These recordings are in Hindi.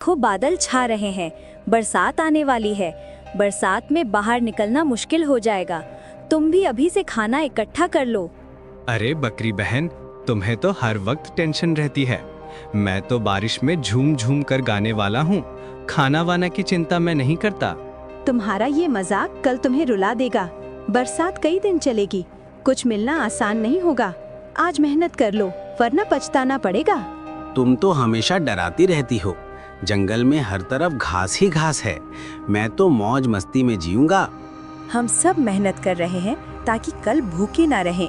खूब बादल छा रहे हैं, बरसात आने वाली है। बरसात में बाहर निकलना मुश्किल हो जाएगा। तुम भी अभी से खाना इकट्ठा कर लो। अरे बकरी बहन, तुम्हें तो हर वक्त टेंशन रहती है। मैं तो बारिश में झूम झूम कर गाने वाला हूँ। खाना वाना की चिंता मैं नहीं करता। तुम्हारा ये मजाक कल तुम्हें रुला देगा। बरसात कई दिन चलेगी, कुछ मिलना आसान नहीं होगा। आज मेहनत कर लो, वरना पछताना पड़ेगा। तुम तो हमेशा डराती रहती हो। जंगल में हर तरफ घास ही घास है। मैं तो मौज मस्ती में जीऊंगा। हम सब मेहनत कर रहे हैं ताकि कल भूखे ना रहें।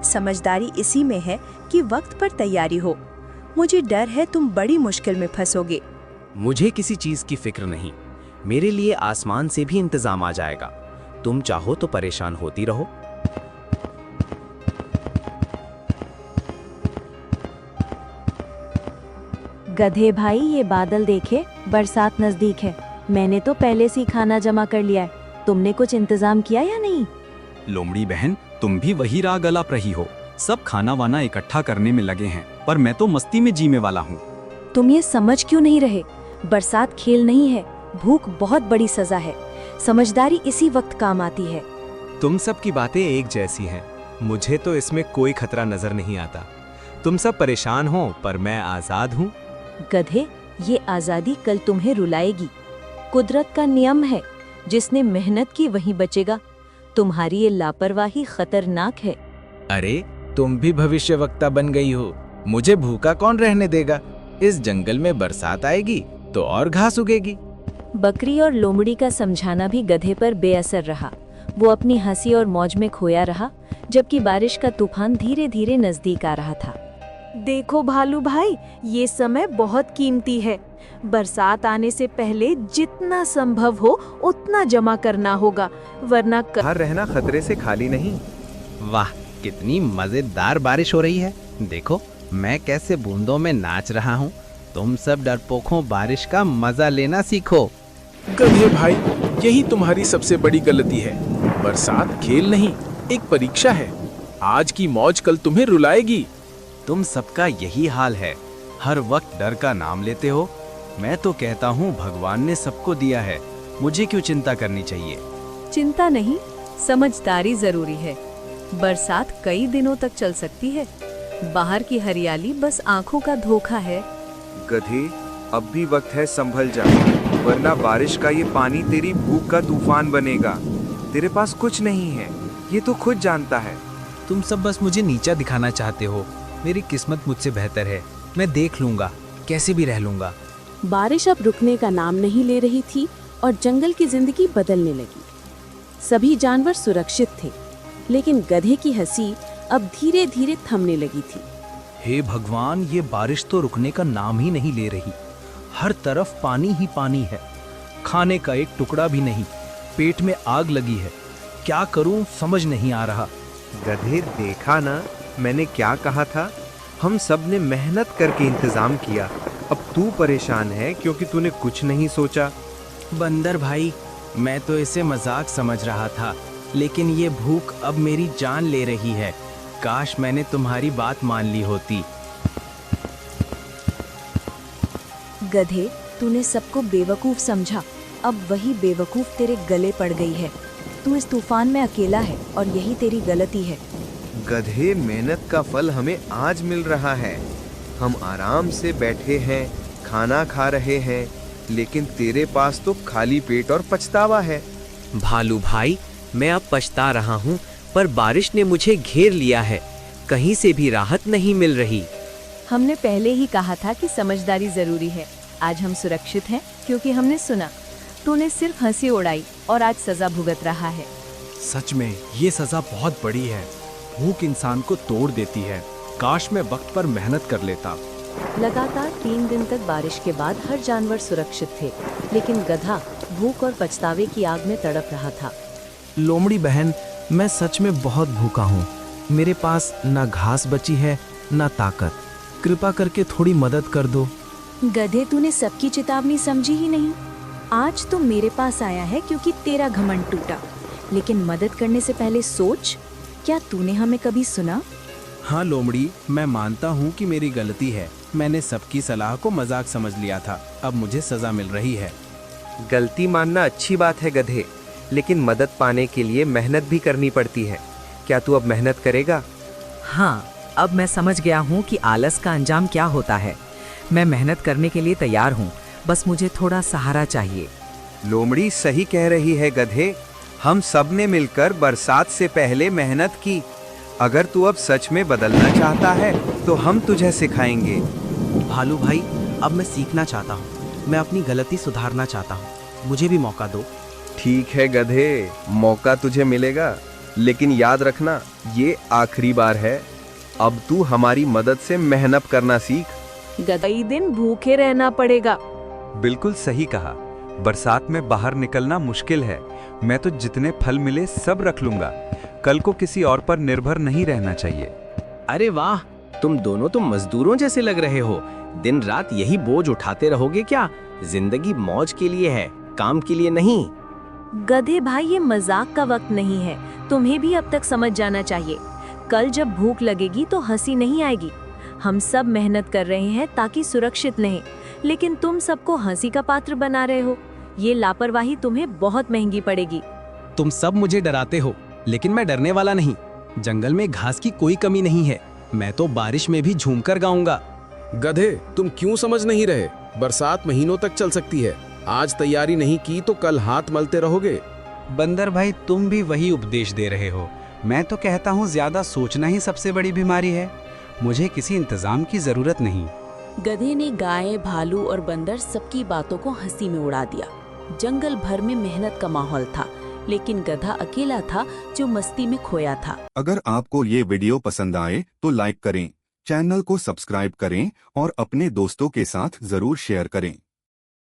समझदारी इसी में है कि वक्त पर तैयारी हो। मुझे डर है तुम बड़ी मुश्किल में फंसोगे। मुझे किसी चीज की फिक्र नहीं। मेरे लिए आसमान से भी इंतजाम आ जाएगा। तुम चाहो तो परेशान होती रहो। गधे भाई, ये बादल देखे, बरसात नजदीक है। मैंने तो पहले से ही खाना जमा कर लिया है। तुमने कुछ इंतजाम किया या नहीं? लोमड़ी बहन, तुम भी वही राग अलाप रही हो। सब खाना वाना इकट्ठा करने में लगे हैं, पर मैं तो मस्ती में जीने वाला हूँ। तुम ये समझ क्यों नहीं रहे? बरसात खेल नहीं है, भूख बहुत बड़ी सजा है। समझदारी इसी वक्त काम आती है। तुम सब की बातें एक जैसी हैं। मुझे तो इसमें कोई खतरा नजर नहीं आता। तुम सब परेशान हो, पर मैं आजाद हूँ। गधे, ये आजादी कल तुम्हें रुलाएगी। कुदरत का नियम है, जिसने मेहनत की वही बचेगा। तुम्हारी ये लापरवाही खतरनाक है। अरे, तुम भी भविष्यवक्ता बन गई हो। मुझे भूखा कौन रहने देगा? इस जंगल में बरसात आएगी तो और घास उगेगी। बकरी और लोमड़ी का समझाना भी गधे पर बेअसर रहा। वो अपनी हंसी और मौज में खोया रहा, जबकि बारिश का तूफान धीरे धीरे नजदीक आ रहा था। देखो भालू भाई, ये समय बहुत कीमती है। बरसात आने से पहले जितना संभव हो उतना जमा करना होगा, वरना बाहर रहना खतरे से खाली नहीं। वाह, कितनी मजेदार बारिश हो रही है। देखो मैं कैसे बूंदों में नाच रहा हूँ। तुम सब डरपोकों, बारिश का मजा लेना सीखो। गधे भाई, यही तुम्हारी सबसे बड़ी गलती है। बरसात खेल नहीं, एक परीक्षा है। आज की मौज कल तुम्हें रुलाएगी। तुम सबका यही हाल है। हर वक्त डर का नाम लेते हो। मैं तो कहता हूँ भगवान ने सबको दिया है, मुझे क्यों चिंता करनी चाहिए? चिंता नहीं, समझदारी जरूरी है। बरसात कई दिनों तक चल सकती है। बाहर की हरियाली बस आंखों का धोखा है। गधे, अब भी वक्त है, संभल जा, वरना बारिश का ये पानी तेरी भूख का तूफान बनेगा। तेरे पास कुछ नहीं है, ये तो खुद जानता है। तुम सब बस मुझे नीचा दिखाना चाहते हो। मेरी किस्मत मुझसे बेहतर है। मैं देख लूंगा, कैसे भी रह लूंगा। बारिश अब रुकने का नाम नहीं ले रही थी और जंगल की जिंदगी बदलने लगी। सभी जानवर सुरक्षित थे, लेकिन गधे की हंसी अब धीरे धीरे थमने लगी थी। हे भगवान, ये बारिश तो रुकने का नाम ही नहीं ले रही। हर तरफ पानी ही पानी है। खाने का एक टुकड़ा भी नहीं। पेट में आग लगी है। क्या करूं समझ नहीं आ रहा। गधे, देखा ना मैंने क्या कहा था? हम सब ने मेहनत करके इंतजाम किया। अब तू परेशान है क्योंकि तूने कुछ नहीं सोचा। बंदर भाई, मैं तो इसे मजाक समझ रहा था, लेकिन ये भूख अब मेरी जान ले रही है। काश मैंने तुम्हारी बात मान ली होती। गधे, तूने सबको बेवकूफ समझा। अब वही बेवकूफ तेरे गले पड़ गई है। तू इस तूफान में अकेला है और यही तेरी गलती है। गधे, मेहनत का फल हमें आज मिल रहा है। हम आराम से बैठे हैं, खाना खा रहे हैं, लेकिन तेरे पास तो खाली पेट और पछतावा है। भालू भाई, मैं अब पछता रहा हूँ, पर बारिश ने मुझे घेर लिया है। कहीं से भी राहत नहीं मिल रही। हमने पहले ही कहा था कि समझदारी जरूरी है। आज हम सुरक्षित हैं क्योंकि हमने सुना। तूने सिर्फ हंसी उड़ाई और आज सजा भुगत रहा है। सच में ये सजा बहुत बड़ी है। भूख इंसान को तोड़ देती है। काश मैं वक्त पर मेहनत कर लेता। लगातार 3 दिन तक बारिश के बाद हर जानवर सुरक्षित थे, लेकिन गधा भूख और पछतावे की आग में तड़प रहा था। लोमड़ी बहन, मैं सच में बहुत भूखा हूँ। मेरे पास ना घास बची है, ना ताकत। कृपा करके थोड़ी मदद कर दो। गधे, तूने सबकी चेतावनी समझी ही नहीं। आज तो मेरे पास आया है क्योंकि तेरा घमंड टूटा, लेकिन मदद करने से पहले सोच, क्या तूने हमें कभी सुना? हाँ लोमड़ी, मैं मानता हूँ कि मेरी गलती है। मैंने सबकी सलाह को मजाक समझ लिया था, अब मुझे सजा मिल रही है। गलती मानना अच्छी बात है गधे, लेकिन मदद पाने के लिए मेहनत भी करनी पड़ती है। क्या तू अब मेहनत करेगा? हाँ, अब मैं समझ गया हूँ कि आलस का अंजाम क्या होता है। मैं मेहनत करने के लिए तैयार हूँ, बस मुझे थोड़ा सहारा चाहिए। लोमड़ी सही कह रही है गधे, हम सब ने मिलकर बरसात से पहले मेहनत की। अगर तू अब सच में बदलना चाहता है तो हम तुझे सिखाएंगे। भालू भाई, अब मैं सीखना चाहता हूँ, मैं अपनी गलती सुधारना चाहता हूँ, मुझे भी मौका दो। ठीक है गधे, मौका तुझे मिलेगा, लेकिन याद रखना ये आखिरी बार है। अब तू हमारी मदद से मेहनत करना सीख। कई दिन भूखे रहना पड़ेगा। बिल्कुल सही कहा, बरसात में बाहर निकलना मुश्किल है। मैं तो जितने फल मिले सब रख लूंगा, कल को किसी और पर निर्भर नहीं रहना चाहिए। अरे वाह, तुम दोनों तो मजदूरों जैसे लग रहे हो। दिन रात यही बोझ उठाते रहोगे क्या? जिंदगी मौज के लिए है, काम के लिए नहीं। गधे भाई, ये मजाक का वक्त नहीं है, तुम्हें भी अब तक समझ जाना चाहिए। कल जब भूख लगेगी तो हंसी नहीं आएगी। हम सब मेहनत कर रहे हैं ताकि सुरक्षित रहें, लेकिन तुम सबको हंसी का पात्र बना रहे हो। ये लापरवाही तुम्हें बहुत महंगी पड़ेगी। तुम सब मुझे डराते हो, लेकिन मैं डरने वाला नहीं। जंगल में घास की कोई कमी नहीं है, मैं तो बारिश में भी झूमकर गाऊंगा। गधे, तुम क्यों समझ नहीं रहे? बरसात महीनों तक चल सकती है। आज तैयारी नहीं की तो कल हाथ मलते रहोगे। बंदर भाई, तुम भी वही उपदेश दे रहे हो। मैं तो कहता हूँ ज्यादा सोचना ही सबसे बड़ी बीमारी है। मुझे किसी इंतजाम की जरूरत नहीं। गधे ने गाय, भालू और बंदर सबकी बातों को हंसी में उड़ा दिया। जंगल भर में मेहनत का माहौल था, लेकिन गधा अकेला था जो मस्ती में खोया था। अगर आपको ये वीडियो पसंद आए तो लाइक करें, चैनल को सब्सक्राइब करें और अपने दोस्तों के साथ जरूर शेयर करें।